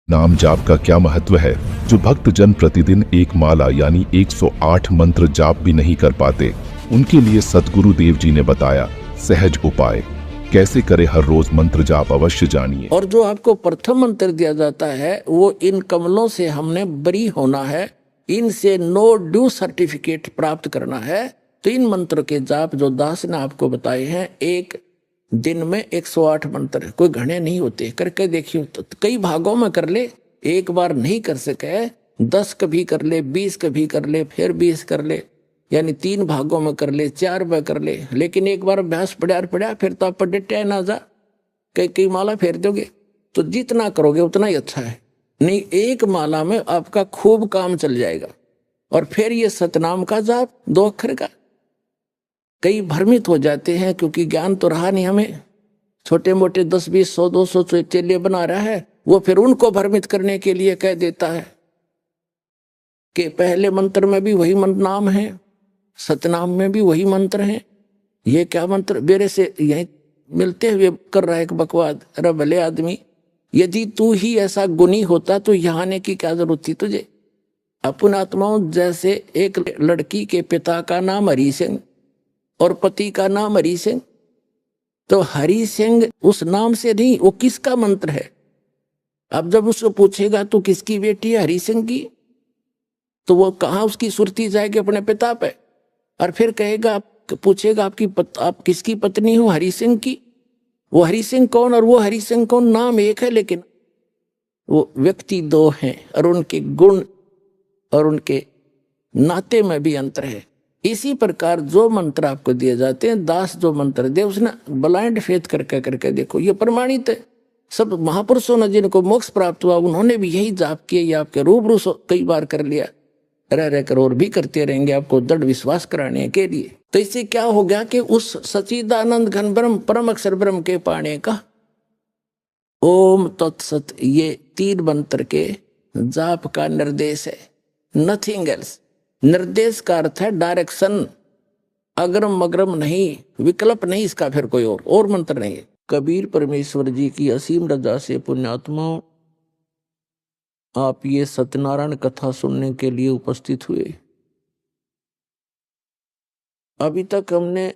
नाम जाप का क्या महत्व है? जो भक्त जन प्रतिदिन एक माला यानी 108 मंत्र जाप भी नहीं कर पाते, उनके लिए सतगुरु देव जी ने बताया सहज उपाय। कैसे करे हर रोज मंत्र जाप, अवश्य जानिए। और जो आपको प्रथम मंत्र दिया जाता है वो इन कमलों से हमने बरी होना है, इनसे नो ड्यू सर्टिफिकेट प्राप्त करना है। तो इन मंत्र के जाप जो दास ने आपको बताए हैं, एक दिन में 108 मंत्र, कोई घने नहीं होते, करके देखियो। तो कई भागों में कर ले, एक बार नहीं कर सके 10 कभी कर ले, 20 कभी कर ले, फिर 20 कर ले, यानी 3 भागों में कर ले, 4 में कर ले। लेकिन एक बार अभ्यास पड़ा फिर तो आप पढ़े ना जा, कई कई माला फेर दोगे। तो जितना करोगे उतना ही अच्छा है। नहीं, एक माला में आपका खूब काम चल जाएगा। और फिर ये सतनाम का जाप 2 अक्षर का। कई भ्रमित हो जाते हैं क्योंकि ज्ञान तो रहा नहीं हमें, छोटे मोटे 10 20 100 200 चेले बना रहा है, वो फिर उनको भ्रमित करने के लिए कह देता है कि पहले मंत्र में भी वही नाम है, सतनाम में भी वही मंत्र है। ये क्या मंत्र मेरे से यही मिलते हुए कर रहा है एक बकवाद। अरे भले आदमी, यदि तू ही ऐसा गुणी होता तो यहाँ आने की क्या जरूरत थी तुझे। अपन आत्माओं जैसे एक लड़की के पिता का नाम हरि सिंह और पति का नाम हरि सिंह, तो हरि सिंह उस नाम से नहीं, वो किसका मंत्र है। अब जब उसको पूछेगा तो किसकी बेटी है, हरि सिंह की, तो वो कहाँ उसकी सुरती जाएगी अपने पिता पे। और फिर कहेगा, पूछेगा आप किसकी पत्नी हो, हरि सिंह की। वो हरि सिंह कौन और वो हरि सिंह कौन, नाम एक है लेकिन वो व्यक्ति 2 हैं, और उनके गुण और उनके नाते में भी अंतर है। इसी प्रकार जो मंत्र आपको दिए जाते हैं, दास जो मंत्र दे उसने ब्लाइंड फेथ करके करके देखो, ये प्रमाणित है। सब महापुरुषों ने जिनको मोक्ष प्राप्त हुआ उन्होंने भी यही जाप किया, ये आपके रूबरू कई बार कर लिया, रह कर और भी करते रहेंगे आपको दृढ़ विश्वास कराने के लिए। तो इससे क्या हो गया कि उस सच्चिदानंद घन ब्रह्म परम अक्षर ब्रह्म के पाने का ओम तत्सत, ये 3 मंत्र के जाप का निर्देश है, नथिंग एल्स। निर्देश का अर्थ है डायरेक्शन, अग्रम मग्रम नहीं, विकल्प नहीं इसका, फिर कोई और मंत्र नहीं है। कबीर परमेश्वर जी की असीम रजा से पुण्यात्माओं, आप ये सत्यनारायण कथा सुनने के लिए उपस्थित हुए। अभी तक हमने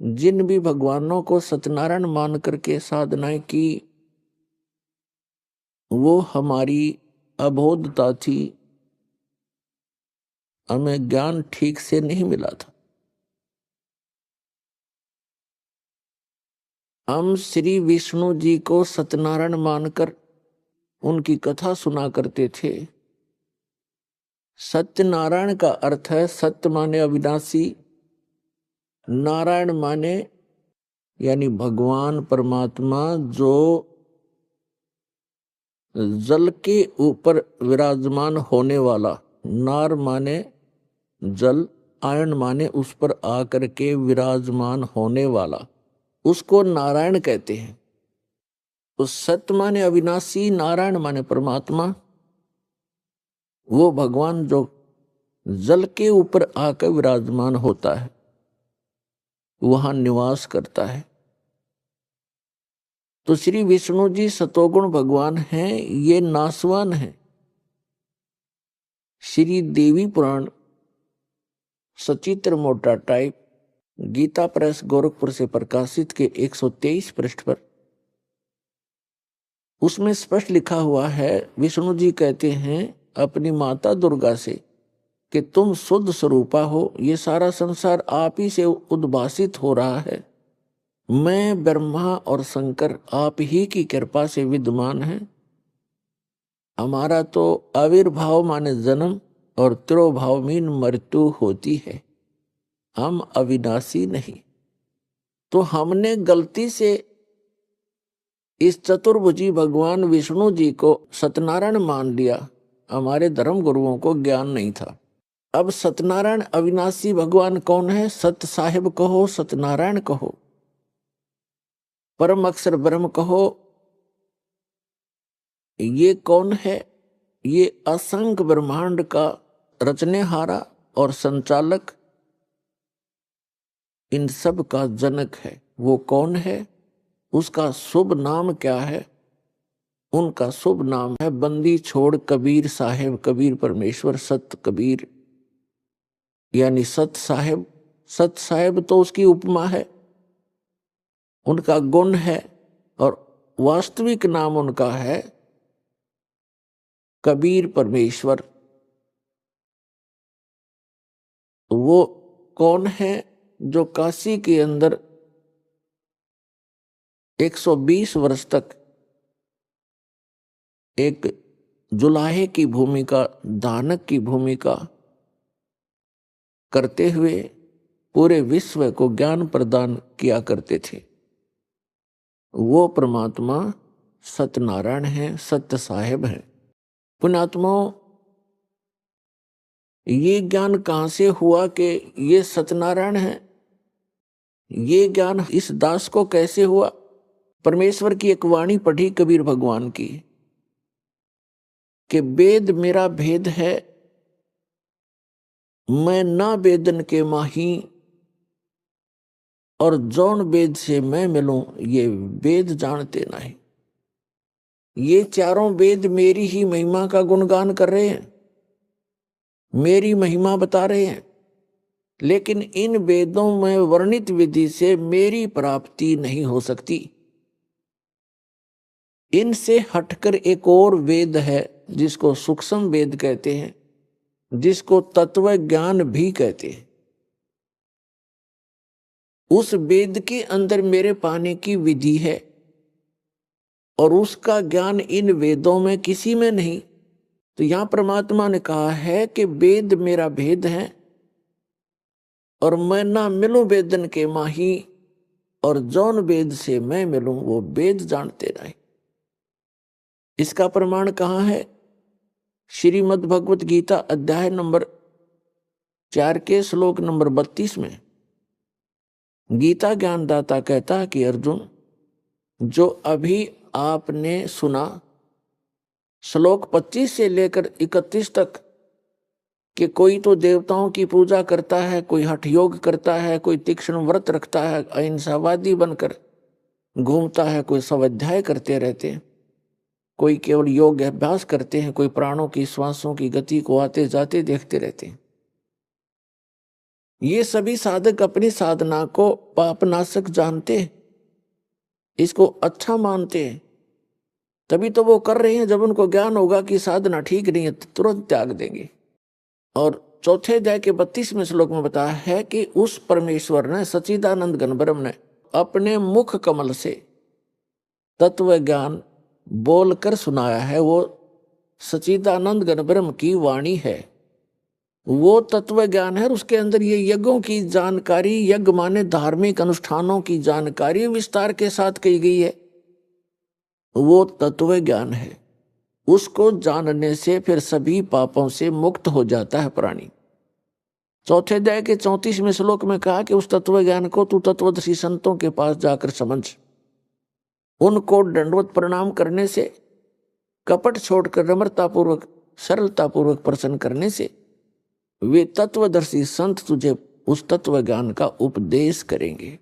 जिन भी भगवानों को सत्यनारायण मान करके साधनाएं की, वो हमारी अबोधता थी, हमें ज्ञान ठीक से नहीं मिला था। हम श्री विष्णु जी को सत्यनारायण मानकर उनकी कथा सुना करते थे। सत्यनारायण का अर्थ है, सत्य माने अविनाशी, नारायण माने यानी भगवान परमात्मा जो जल के ऊपर विराजमान होने वाला। नार माने जल, आयन माने उस पर आकर के विराजमान होने वाला, उसको नारायण कहते हैं। तो सत्य माने अविनाशी, नारायण माने परमात्मा, वो भगवान जो जल के ऊपर आकर विराजमान होता है, वहां निवास करता है। तो श्री विष्णु जी सतोगुण भगवान हैं, ये नासवान हैं। श्री देवी पुराण सचित्र मोटा टाइप, गीता प्रेस गोरखपुर से प्रकाशित के 123 पृष्ठ पर, उसमें स्पष्ट लिखा हुआ है, विष्णु जी कहते हैं अपनी माता दुर्गा से कि तुम शुद्ध स्वरूपा हो, ये सारा संसार आप ही से उद्भासित हो रहा है, मैं ब्रह्मा और शंकर आप ही की कृपा से विद्यमान है। हमारा तो आविर्भाव माने जन्म और तिरोभाव मीन मृत्यु होती है, हम अविनाशी नहीं। तो हमने गलती से इस चतुर्भुजी भगवान विष्णु जी को सत्यनारायण मान लिया, हमारे धर्म गुरुओं को ज्ञान नहीं था। अब सत्यनारायण अविनाशी भगवान कौन है? सत्य साहिब कहो, सत्यनारायण कहो, परम अक्षर ब्रह्म कहो, ये कौन है? ये असंख्य ब्रह्मांड का रचनेहारा और संचालक, इन सब का जनक है। वो कौन है? उसका शुभ नाम क्या है? उनका शुभ नाम है बंदी छोड़ कबीर साहेब। कबीर परमेश्वर, सत कबीर यानी सत साहेब। सत साहेब तो उसकी उपमा है, उनका गुण है, और वास्तविक नाम उनका है कबीर परमेश्वर। वो कौन है? जो काशी के अंदर 120 वर्ष तक एक जुलाहे की भूमिका, दानक की भूमिका करते हुए पूरे विश्व को ज्ञान प्रदान किया करते थे। वो परमात्मा सत्यनारायण हैं, सत्य साहेब हैं। पुण्यात्माओं, ये ज्ञान कहां से हुआ कि ये सत्यनारायण है? ये ज्ञान इस दास को कैसे हुआ? परमेश्वर की एक वाणी पढ़ी कबीर भगवान की कि वेद मेरा भेद है, मैं ना वेदन के माही, और जौन वेद से मैं मिलूं ये वेद जानते नहीं। ये चारों वेद मेरी ही महिमा का गुणगान कर रहे हैं, मेरी महिमा बता रहे हैं, लेकिन इन वेदों में वर्णित विधि से मेरी प्राप्ति नहीं हो सकती। इनसे हटकर एक और वेद है जिसको सूक्ष्म वेद कहते हैं, जिसको तत्व ज्ञान भी कहते हैं। उस वेद के अंदर मेरे पाने की विधि है और उसका ज्ञान इन वेदों में किसी में नहीं। तो यहां परमात्मा ने कहा है कि वेद मेरा भेद है और मैं ना मिलूं वेदन के माही, और जौन वेद से मैं मिलूं वो वेद जानते नहीं। इसका प्रमाण कहां है? श्रीमद् भगवत गीता अध्याय नंबर 4 के श्लोक नंबर 32 में गीता ज्ञानदाता कहता है कि अर्जुन, जो अभी आपने सुना श्लोक 25 से लेकर 31 तक कि कोई तो देवताओं की पूजा करता है, कोई हठ योग करता है, कोई तीक्ष्ण व्रत रखता है, अहिंसावादी बनकर घूमता है, कोई स्वाध्याय करते रहते हैं, कोई केवल योग अभ्यास करते हैं, कोई प्राणों की श्वासों की गति को आते जाते देखते रहते हैं। ये सभी साधक अपनी साधना को पापनाशक जानते हैं, इसको अच्छा मानते हैं, तभी तो वो कर रहे हैं। जब उनको ज्ञान होगा कि साधना ठीक नहीं है तो तुरंत त्याग देंगे। और चौथे अध्याय के 32वें श्लोक में बताया है कि उस परमेश्वर ने, सच्चिदानंद घन ब्रह्म ने अपने मुख कमल से तत्व ज्ञान बोलकर सुनाया है। वो सच्चिदानंद घन ब्रह्म की वाणी है, वो तत्व ज्ञान है। उसके अंदर ये यज्ञों की जानकारी, यज्ञ माने धार्मिक अनुष्ठानों की जानकारी विस्तार के साथ की गई है, वो तत्व ज्ञान है। उसको जानने से फिर सभी पापों से मुक्त हो जाता है प्राणी। चौथे अध्याय के 34वें श्लोक में कहा कि उस तत्व ज्ञान को तू तत्वदर्शी संतों के पास जाकर समझ। उनको दंडवत प्रणाम करने से, कपट छोड़कर नम्रतापूर्वक सरलतापूर्वक प्रसन्न करने से वे तत्वदर्शी संत तुझे उस तत्व ज्ञान का उपदेश करेंगे।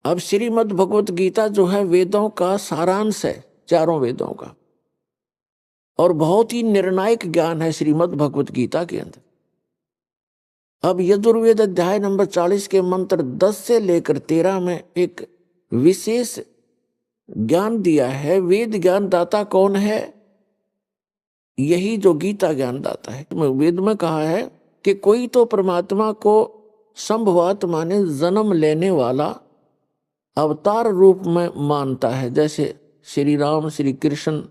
अब श्रीमद् भगवत गीता जो है वेदों का सारांश है, चारों वेदों का, और बहुत ही निर्णायक ज्ञान है श्रीमद् भगवत गीता के अंदर। अब यजुर्वेद अध्याय नंबर 40 के मंत्र 10 से लेकर 13 में एक विशेष ज्ञान दिया है। वेद ज्ञान दाता कौन है? यही जो गीता ज्ञान दाता है। वेद में कहा है कि कोई तो परमात्मा को संभवात माने जन्म लेने वाला अवतार रूप में मानता है, जैसे श्री राम, श्री कृष्ण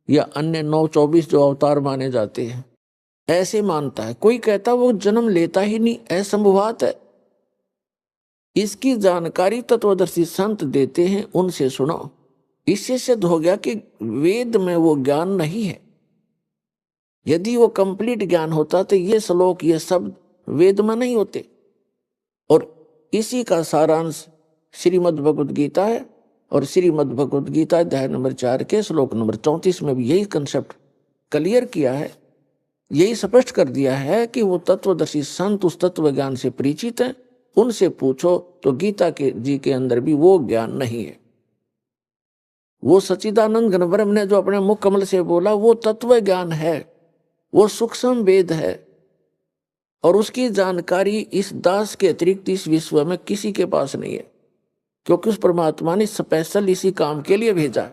या अन्य 9-24 जो अवतार माने जाते हैं, ऐसे मानता है। कोई कहता वो जन्म लेता ही नहीं, असंभवात है। इसकी जानकारी तत्वदर्शी संत देते हैं, उनसे सुनो। इससे सिद्ध हो गया कि वेद में वो ज्ञान नहीं है। यदि वो कंप्लीट ज्ञान होता तो ये श्लोक, ये शब्द वेद में नहीं होते। और इसी का सारांश श्रीमद् भगवत गीता है, और श्रीमद् भगवत गीता अध्याय नंबर 4 के श्लोक नंबर 34 में भी यही कंसेप्ट क्लियर किया है, यही स्पष्ट कर दिया है कि वो तत्वदर्शी संत उस तत्व ज्ञान से परिचित हैं, उनसे पूछो तो गीता के जी के अंदर भी वो ज्ञान नहीं है। वो सच्चिदानंद घन ब्रह्म ने जो अपने मुख कमल से बोला वो तत्व ज्ञान है, वो सूक्ष्म वेद है, और उसकी जानकारी इस दास के अतिरिक्त इस विश्व में किसी के पास नहीं है, क्योंकि उस परमात्मा ने स्पेशल इसी काम के लिए भेजा।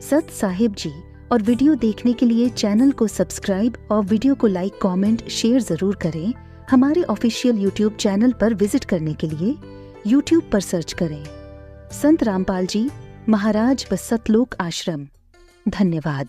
सत साहिब जी और वीडियो देखने के लिए चैनल को सब्सक्राइब और वीडियो को लाइक, कमेंट, शेयर जरूर करें। हमारे ऑफिशियल यूट्यूब चैनल पर विजिट करने के लिए यूट्यूब पर सर्च करें संत रामपाल जी महाराज व सतलोक आश्रम। धन्यवाद।